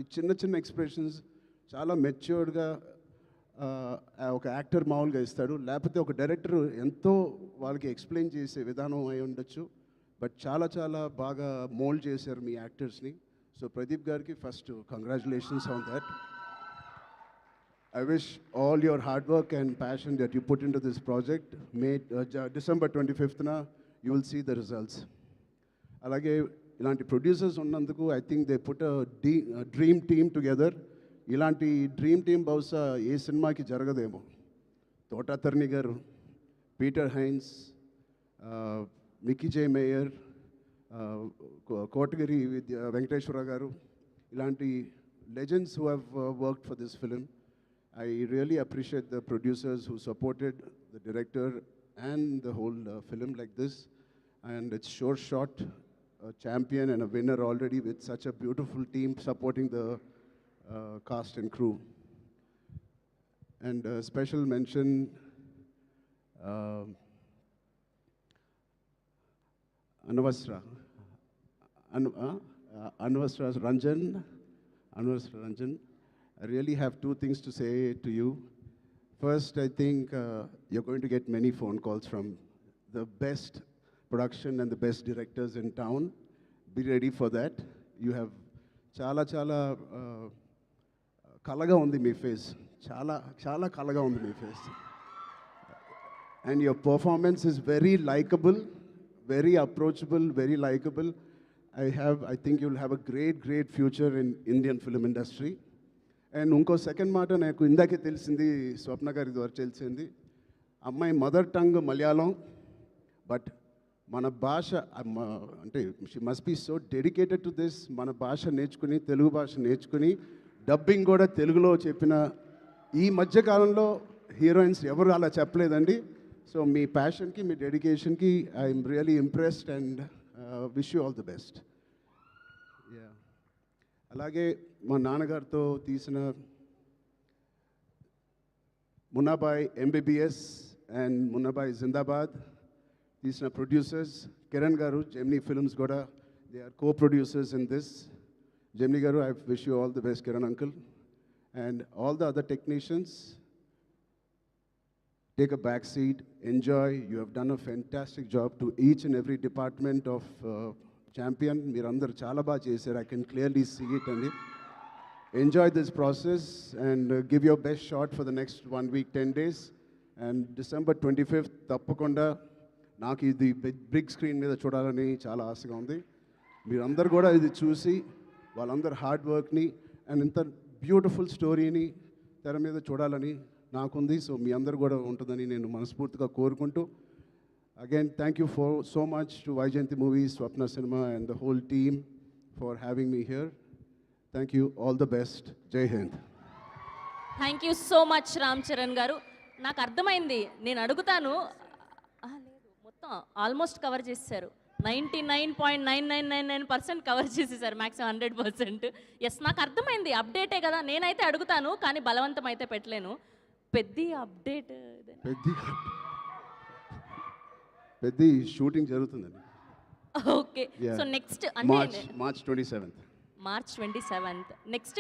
ఈ చిన్న చిన్న ఎక్స్ప్రెషన్స్ చాలా మెచ్యూర్డ్గా ఒక యాక్టర్ మామూలుగా ఇస్తాడు, లేకపోతే ఒక డైరెక్టర్ ఎంతో వాళ్ళకి ఎక్స్ప్లెయిన్ చేసే విధానం అయి ఉండొచ్చు. బట్ చాలా చాలా బాగా మోల్డ్ చేశారు మీ యాక్టర్స్ని. సో ప్రదీప్ గారికి first congratulations on that. I wish all your hard work and passion that you put into this project, December 25th, you will see the results. అలాగే ఇలాంటి ప్రొడ్యూసర్స్ ఉన్నందుకు I think they put dream team together. ఇలాంటి dream team బహుశా ఏ సినిమాకి జరగదేమో. తోటాతర్ని గారు, Peter Heinz, Mickey జే mayor, Kotagiri Venkateswara గారు, ఇలాంటి legends who have worked for this film. I really appreciate the producers who supported the director and the whole film like this. And it's sure shot, a champion and a winner already with such a beautiful team supporting the cast and crew. And special mention Anvasra Ranjan. I really have two things to say to you. First, I think you're going to get many phone calls from the best production and the best directors in town. Be ready for that. You have chala kalaga undi mee face. Chala kalaga undi mee face. And your performance is very likable, very approachable, very likable. I think you'll have a great future in Indian film industry. And ఇంకో second మాట నాకు ఇందాకే తెలిసింది, స్వప్న గారి ద్వారా తెలిసింది. అమ్మాయి mother tongue Malayalam, but మన భాష అంటే she must be so dedicated to this. మన భాష నేర్చుకుని, తెలుగు భాష నేర్చుకుని డబ్బింగ్ కూడా తెలుగులో చెప్పిన ఈ మధ్యకాలంలో హీరోయిన్స్ ఎవరు అలా చెప్పలేదండి. సో మీ ప్యాషన్కి, మీ డెడికేషన్కి I'm really impressed and wish you all the best. అలాగే మా నాన్నగారితో తీసిన మున్నాబాయ్ ఎంబీబీఎస్ అండ్ మున్నాబాయ్ జిందాబాద్ తీసిన ప్రొడ్యూసర్స్ కిరణ్ గారు, జెమినీ ఫిల్మ్స్ కూడా they are co-producers in this. Jemini garu, I wish you all the best, Kiran uncle. And all the other technicians, take a back seat, enjoy. You have done a fantastic job to each and every department of champion. Meerandaru chala baga chesaru. I can clearly see it. And enjoy this process and give your best shot for the next 1 week, 10 days. And December 25th, తప్పకుండా నాకు ఇది big screen మీద చూడాలని చాలా ఆశగా ఉంది. మీరందరూ కూడా ఇది చూసి వాళ్ళందరూ హార్డ్ వర్క్ని అండ్ ఇంత బ్యూటిఫుల్ స్టోరీని తెర మీద చూడాలని నాకుంది. సో మీ అందరు కూడా ఉంటుందని నేను మనస్ఫూర్తిగా కోరుకుంటూ, again thank you for so much to Vaijayanti Movies, Swapna Cinema and the whole team for having me here. Thank you, all the best. Jai Hind. Thank you so much Ram Charan garu. నాకు అర్థమైంది, నేను అడుగుతాను. లేదు, మొత్తం almost cover చేసేసారు. 99.9999% cover చేసేసారు, maximum 100%. Yes, నాకు అర్థమైంది, అప్డేటే కదా. నేనైతే అడుగుతాను కానీ బలవంతం అయితే పెట్టలేను. పెద్ద అప్డేట్, పెద్ద షూటింగ్ జరుగుతుందండి. Okay, so next March 27th. March 27th next